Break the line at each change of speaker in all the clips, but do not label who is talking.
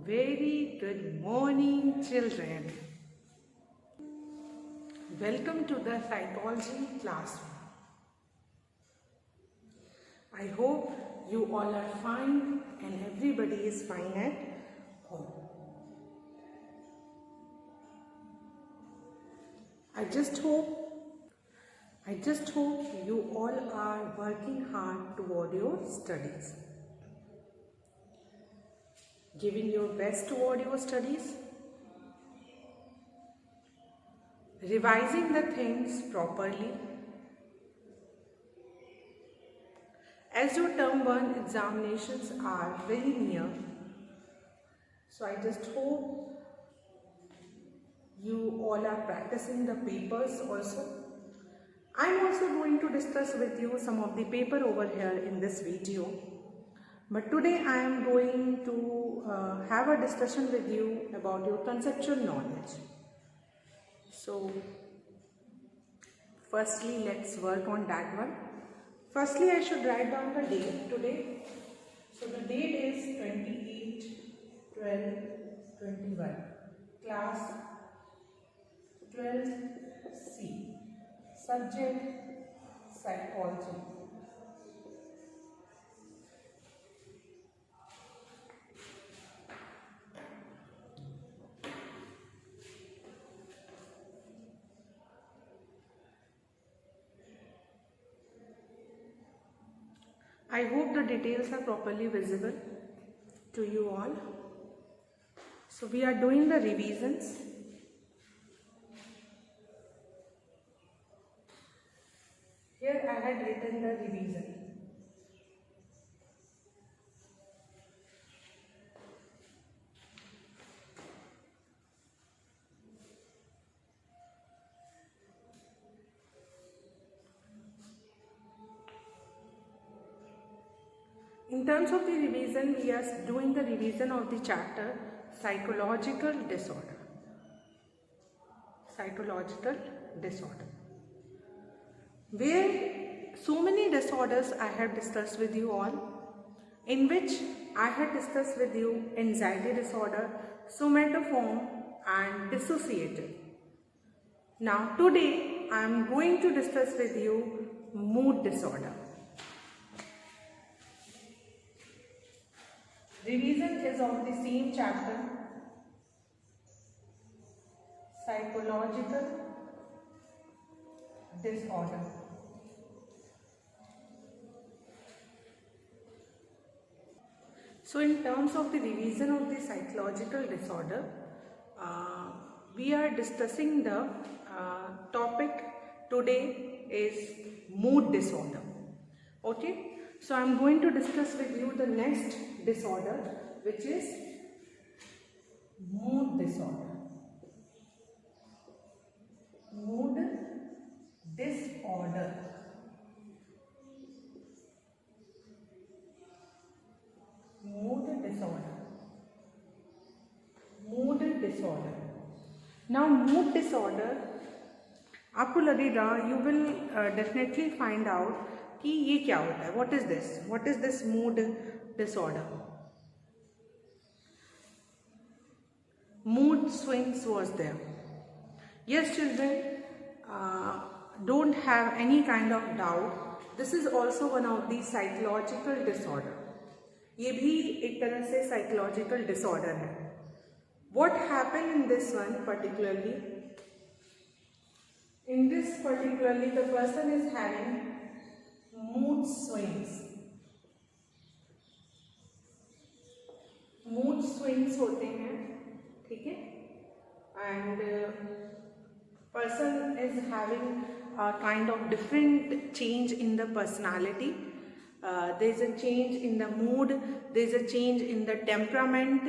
Very good morning, children. Welcome to the psychology classroom. I hope you all are fine and everybody is fine at home. I just hope you all are working hard toward your studies. Giving your best toward your studies. Revising the things properly. As your term 1 examinations are very near, so I just hope you all are practicing the papers also. I am also going to discuss with you some of the paper over here in this video. But today I am going to have a discussion with you about your conceptual knowledge. So, firstly, let's work on that one. Firstly, I should write down the date today. So, the date is 28/12/21. Class 12C. Subject Psychology. I hope the details are properly visible to you all. So we are doing the revisions. Here I had written the revision. In terms of the revision, we are doing the revision of the chapter Psychological Disorder. Psychological disorder. Where so many disorders I have discussed with you all, in which I had discussed with you anxiety disorder, somatoform and dissociative. Now today I am going to discuss with you mood disorder. Revision is of the same chapter, Psychological Disorder. So in terms of the revision of the psychological disorder, we are discussing the topic today is mood disorder. Okay. So I am going to discuss with you the next disorder, which is mood disorder. Mood disorder. Mood disorder. Mood disorder. Now mood disorder, आपको लगेगा, you will definitely find out कि ये क्या होता है. What is this? What is this mood disorder? Mood swings was there. Yes, children, don't have any kind of doubt. This is also one of the psychological disorder. ये भी एक तरह से psychological disorder है. What happened in this one particularly? In this particularly, the person is having mood swings. Mood swings होते हैं, ठीक है? And person is having a kind of different change in the personality. There is a change in the mood. There is a change in the temperament.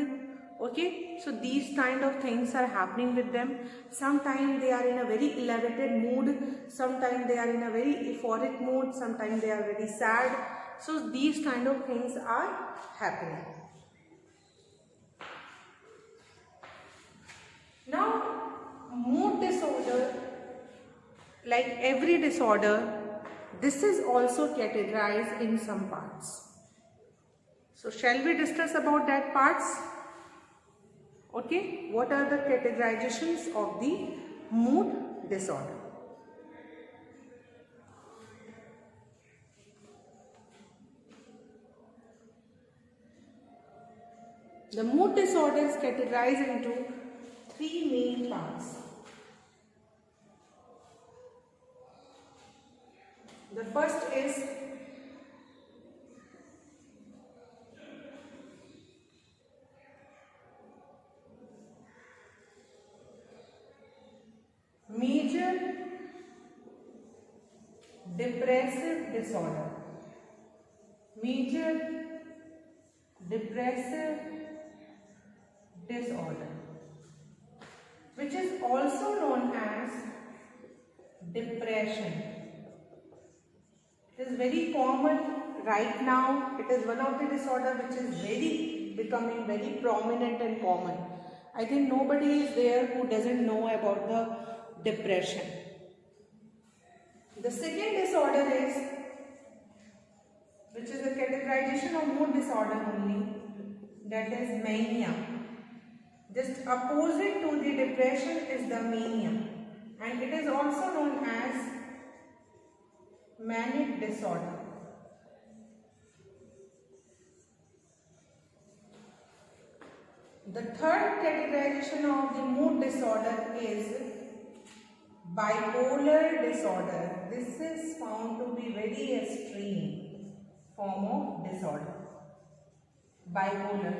Okay, so these kind of things are happening with them. Sometimes they are in a very elevated mood, sometimes they are in a very euphoric mood, sometimes they are very sad. So these kind of things are happening. Now mood disorder, like every disorder, this is also categorized in some parts. So shall we discuss about that parts? Okay, what are the categorizations of the mood disorder? The mood disorder is categorized into three main parts. The first is major depressive disorder. Major depressive disorder, which is also known as depression. It is very common right now. It is one of the disorder which is becoming very prominent and common. I think nobody is there who doesn't know about the depression. The second disorder is, which is the categorization of mood disorder only, that is mania. Just opposite to the depression is the mania, and it is also known as manic disorder. The third categorization of the mood disorder is bipolar disorder. This is found to be very extreme form of disorder. Bipolar.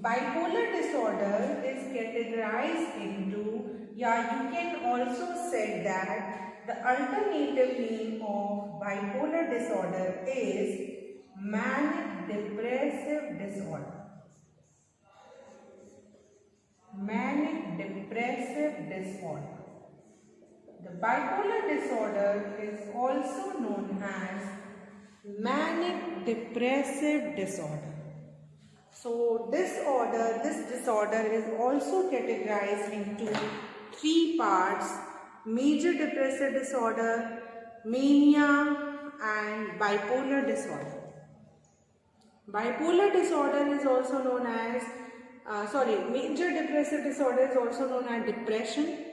Bipolar disorder is categorized into, you can also say that the alternative name of bipolar disorder is manic depressive disorder. Manic depressive disorder. The bipolar disorder is also known as manic depressive disorder. So this disorder is also categorized into three parts: major depressive disorder, mania, and bipolar disorder. Bipolar disorder is also known as major depressive disorder is also known as depression.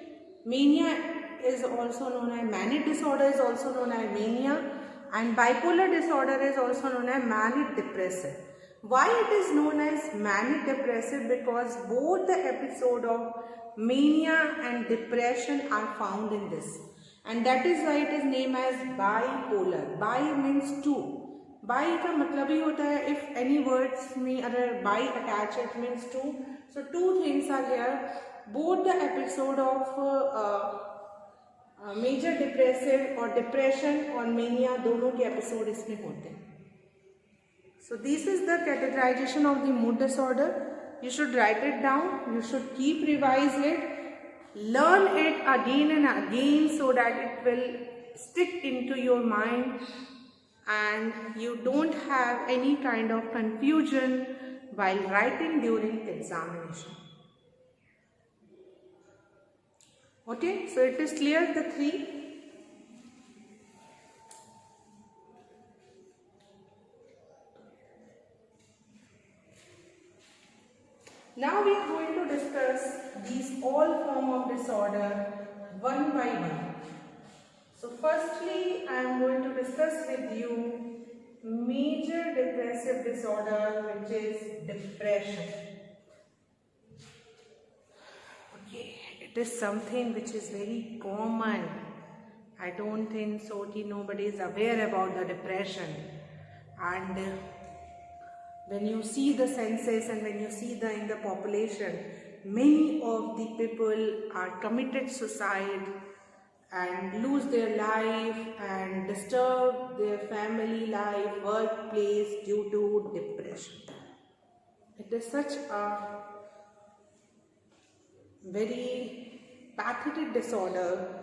Mania is also known as manic disorder is also known as mania, and bipolar disorder is also known as manic depressive. Why it is known as manic depressive? Because both the episode of mania and depression are found in this, and that is why it is named as bipolar. Bi means two. Bi का मतलब ही होता है if any words में अगर bi attach it means two. So two things are here. Both the episode of major depressive or depression or mania दोनों के episode इसमें होते हैं. So this is the categorization of the mood disorder. You should write it down. You should keep revise it. Learn it again and again so that it will stick into your mind and you don't have any kind of confusion while writing during examination. Okay, so it is clear, the three. Now we are going to discuss these all form of disorder one by one. So firstly, I am going to discuss with you major depressive disorder, which is depression. Okay, it is something which is very common. I don't think so that nobody is aware about the depression. And when you see the census and when you see in the population, many of the people are committed suicide and lose their life and disturb their family life, workplace due to depression. It is such a very pathetic disorder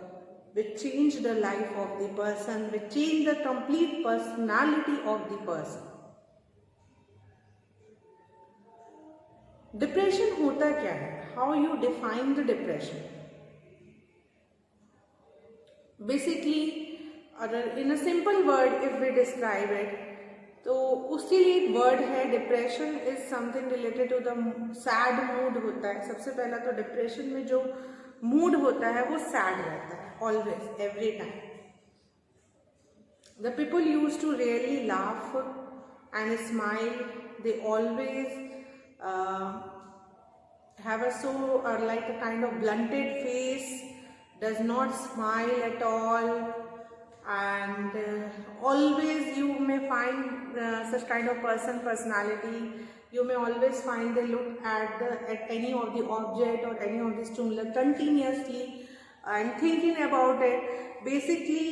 which change the life of the person, which change the complete personality of the person. Depression होता क्या है? How you define the depression? Basically, in a simple word, if we describe it, तो उसके लिए एक word है, depression is something related to the sad mood होता है। सबसे पहला तो डिप्रेशन में जो मूड होता है वो सैड रहता है, always, every time. The people use to really laugh and smile, they always have a like a kind of blunted face, does not smile at all, and always you may find such kind of personality. You may always find they look at any of the object or any of the stimulus continuously and thinking about it. Basically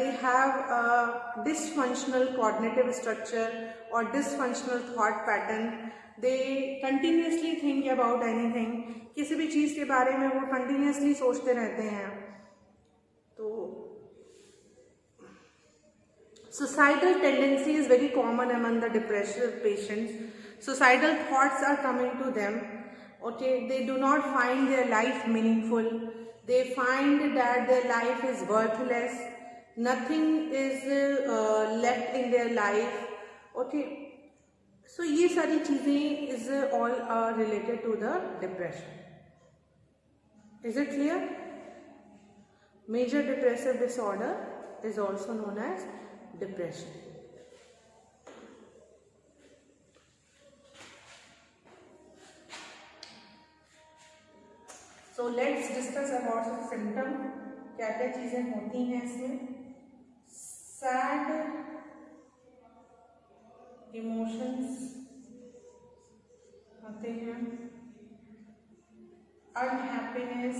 they have a dysfunctional cognitive structure or dysfunctional thought pattern. They continuously think about anything, किसी भी चीज़ के बारे में वो continuously सोचते रहते हैं। तो suicidal tendency is very common among the depressive patients. Suicidal thoughts are coming to them. Okay, they do not find their life meaningful. They find that their life is worthless. Nothing is left in their life. Okay. So ये सारी चीज़ें is all related to the depression. Is it clear? Major depressive disorder is also known as depression. So let's discuss about the symptom. क्या क्या चीज़ें होती हैं इसमें? Sad emotions आते हैं, अनहैप्पीनेस,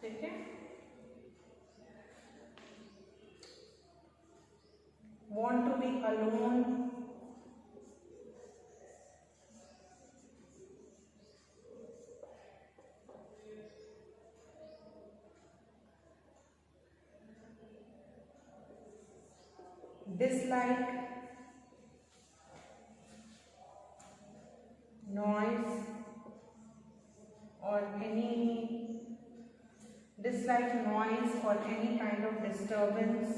ठीक है, want to be alone, dislike noise or any kind of disturbance,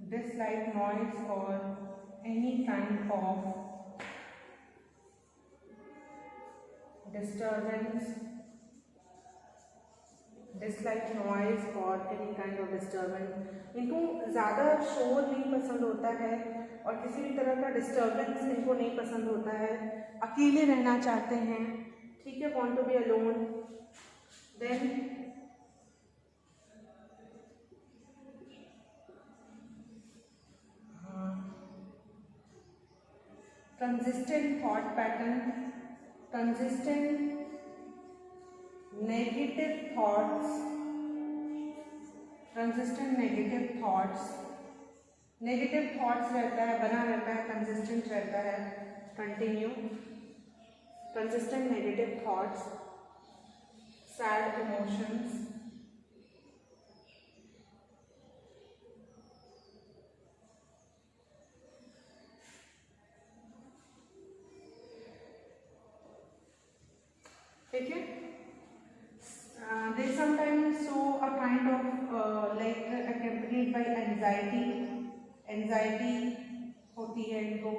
dislike noise or any kind of disturbance, dislike noise और एनी काइंड ऑफ डिस्टर्बेंस। इनको ज़्यादा शोर नहीं पसंद होता है और किसी भी तरह का डिस्टर्बेंस इनको नहीं पसंद होता है, अकेले रहना चाहते हैं, ठीक है, want to be alone. Then consistent thought pattern, consistent negative thoughts, consistent negative thoughts, negative thoughts रहता है, बना रहता है, consistent रहता है, continue, consistent negative thoughts, sad emotions, ठीक है। They sometimes show a kind of like accompanied by anxiety होती है इनको,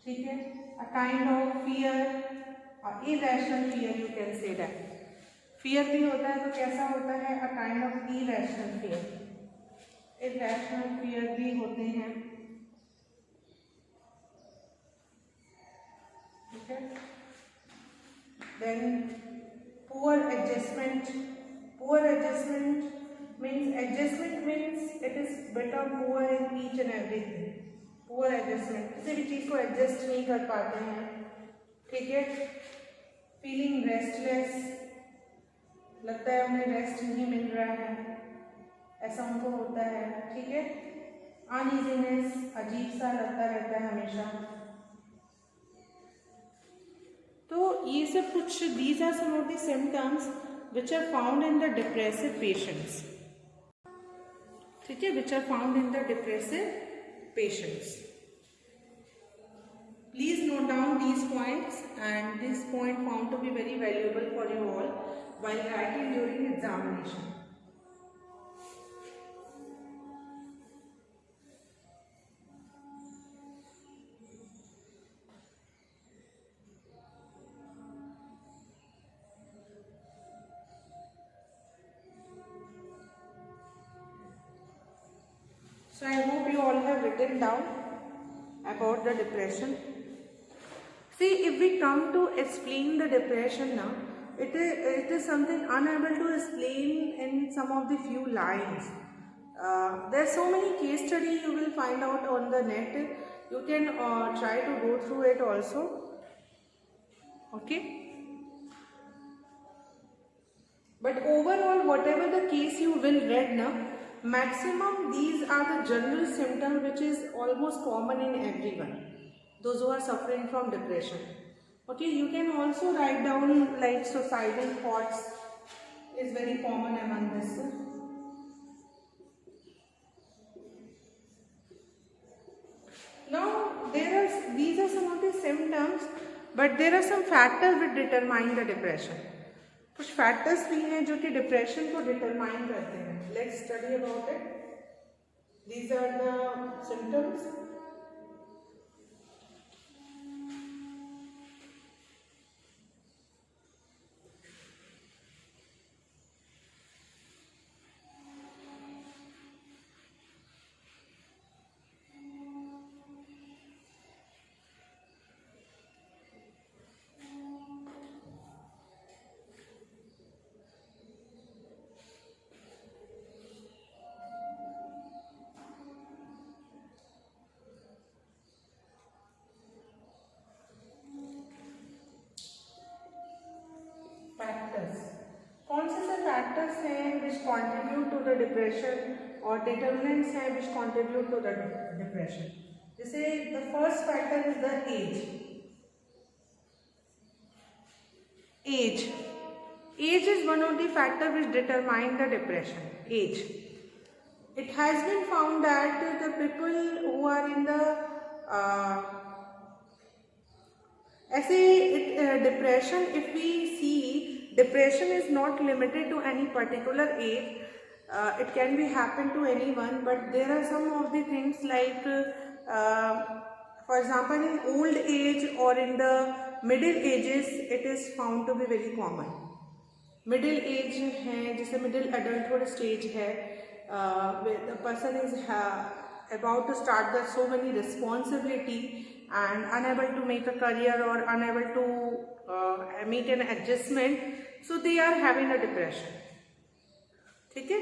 ठीक है, a kind of fear, irrational fear you can say that, fear भी होता है तो कैसा होता है, a kind of irrational fear, irrational fear भी होते हैं, ठीक है। Then poor adjustment means it is better poor in each and everything. poor adjustment, किसी भी चीज़ को एडजस्ट नहीं कर पाते हैं, ठीक है। फीलिंग रेस्टलेस, लगता है उन्हें रेस्ट नहीं मिल रहा है, ऐसा उनको होता है, ठीक है। अनईजीनेस, अजीब सा लगता रहता है हमेशा। तो ये सब कुछ, these are some of the symptoms which are found in the depressive patients, ठीक है, which are found in the depressive patients. Please note down these points, and this point found to be very valuable for you all while writing during examination. So I hope you all have written down about the depression. See, if we come to explain the depression now, it is something unable to explain in some of the few lines. There are so many case studies you will find out on the net. You can try to go through it also. Okay. But overall, whatever the case you will read now, maximum these are the general symptom which is almost common in everyone, those who are suffering from depression. Okay, you can also write down like suicidal thoughts is very common among this. Now these are some of the symptoms, but there are some factors which determine the depression. कुछ factors भी हैं जो कि depression को determine करते हैं. Let's study about it. These are the symptoms. कौन से फैक्टर्स हैं which contribute to the depression और डिटर्मिनेंट्स हैं which contribute to the depression. जैसे the first factor is the age. Age is one of the factors which determine the depression. Age. It has been found that the people who are in the depression, if we see, depression is not limited to any particular age. It can be happen to anyone, but there are some of the things like, for example, in old age or in the middle ages, it is found to be very common. Middle age है, जैसे middle adulthood stage है, the person is about to start the so many responsibility and unable to make a career or unable to make an adjustment, so they are having a depression. ठीक है?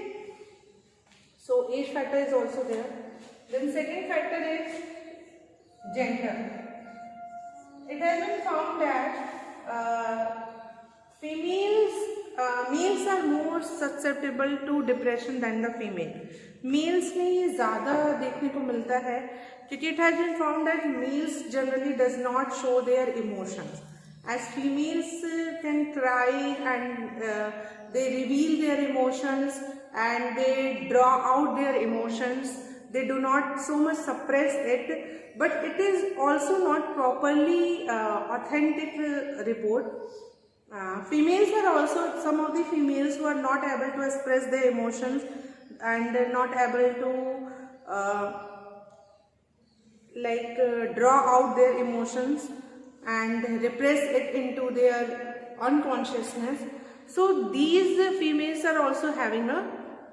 So age factor is also there. Then second factor is gender. It has been found that males are more susceptible to depression than the female. Males में ये ज़्यादा देखने को मिलता है क्योंकि it has been found that males generally does not show their emotions, as females can cry and they reveal their emotions and they draw out their emotions. They do not so much suppress it, but it is also not properly authentic report. Females are also some of the females who are not able to express their emotions and not able to draw out their emotions and repress it into their unconsciousness. So these females are also having a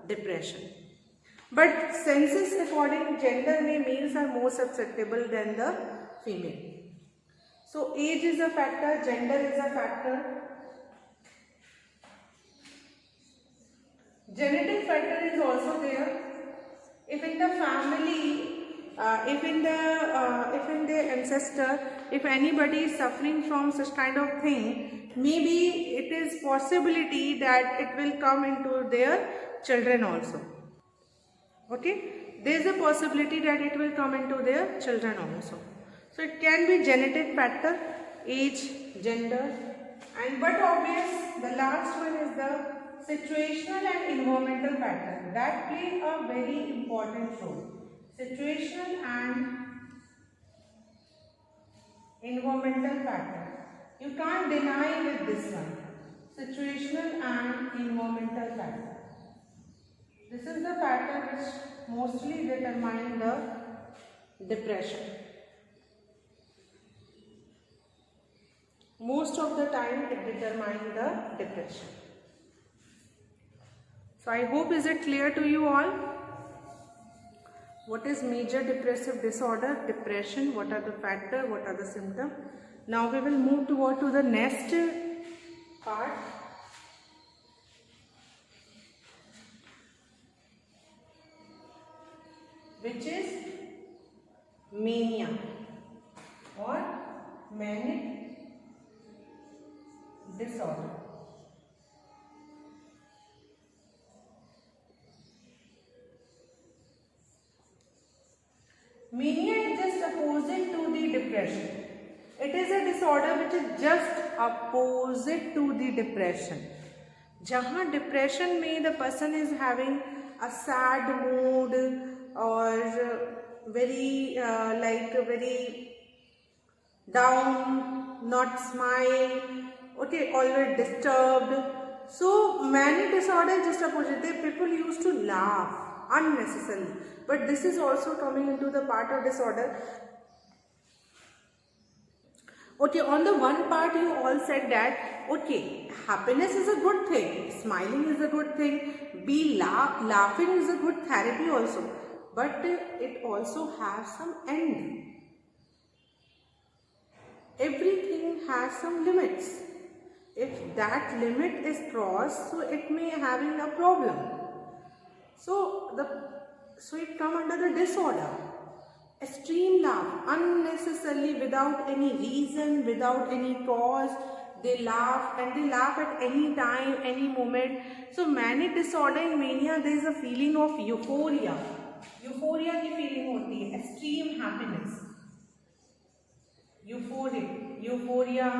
depression. But census according gender में males are more susceptible than the female. So age is a factor, gender is a factor. Genetic factor is also there. If in the family, if in the ancestor, if anybody is suffering from such kind of thing, maybe it is possibility that it will come into their children also. Okay, there is a possibility that it will come into their children also. So it can be genetic factor, age, gender, and but obvious the last one is the situational and environmental factor that play a very important role. Situational and environmental factor. You can't deny with this one. Situational and environmental factor. This is the factor which mostly determine the depression. Most of the time it determines the depression. So I hope is it clear to you all. What is major depressive disorder? Depression. What are the factors? What are the symptoms? Now we will move toward to the next part. Which is mania or manic disorder. Mania is just opposite to the depression. It is a disorder which is just opposite to the depression. जहाँ depression में the person is having a sad mood or very very down, not smile, okay, always disturbed. So manic disorder is just opposite. People used to laugh unnecessarily, but this is also coming into the part of disorder. Okay, on the one part you all said that, okay, happiness is a good thing, smiling is a good thing, laughing is a good therapy also, but it also has some end. Everything has some limits. If that limit is crossed, so it may having a problem. So it come under the disorder. Extreme laugh, unnecessarily, without any reason, without any cause. They laugh and they laugh at any time, any moment. So manic disorder in mania, there is a feeling of euphoria. Euphoria की feeling होती है, extreme happiness. Euphoria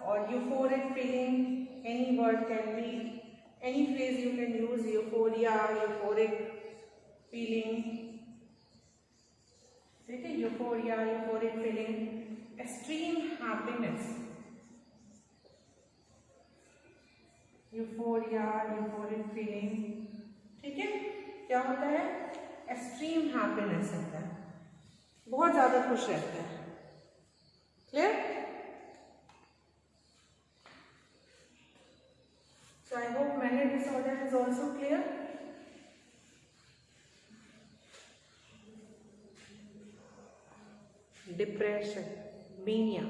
or euphoric feeling. Any word can be, any phrase you can use. Euphoria, euphoric feeling. ठीक है, euphoria, euphoric feeling, extreme happiness. Euphoria, euphoric feeling, ठीक है, क्या होता है? Extreme happiness होता है, बहुत ज़्यादा खुश रहते हैं. Clear? So I hope manic disorder is also clear. Depression, mania,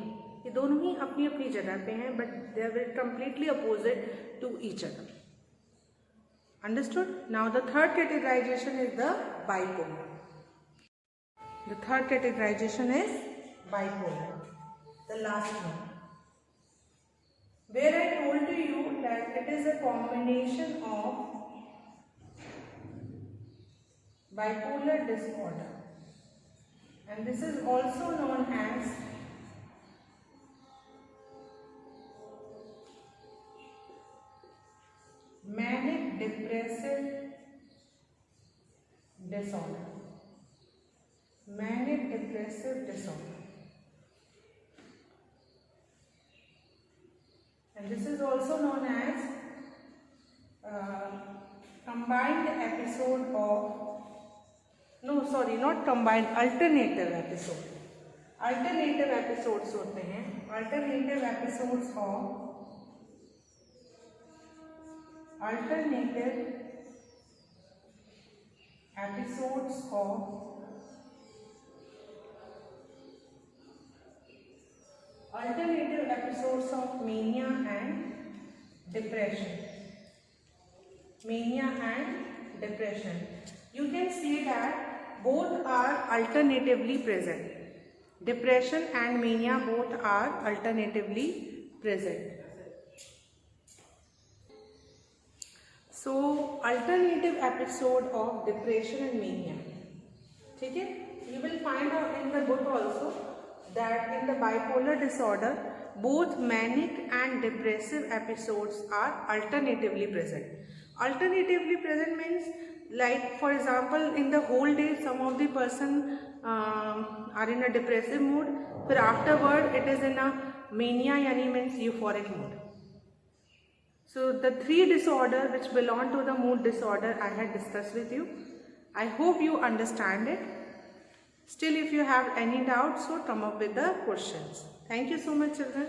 ये दोनों ही अपनी अपनी जगह पे हैं, but they are completely opposite to each other. Understood? Now the third categorization is the bipolar. The third categorization is bipolar, the last one, where I told to you that it is a combination of bipolar disorder. And this is also known as manic depressive disorder. Manic depressive disorder. And this is also known as combined episode of, no sorry, not combined, alternative episode. Alternative episodes होते हैं, alternative episodes of, alternative episodes of alternative episodes of mania and depression. Mania and depression. You can see that both are alternatively present. Depression and mania both are alternatively present. So alternative episode of depression and mania. ठीक है? You will find out in the book also that in the bipolar disorder both manic and depressive episodes are alternatively present. Alternatively present means, like for example, in the whole day some of the person are in a depressive mood, फिर afterward it is in a mania, yani means euphoric mood. So the three disorders which belong to the mood disorder I had discussed with you. I hope you understand it. Still, if you have any doubts, so come up with the questions. Thank you so much, children.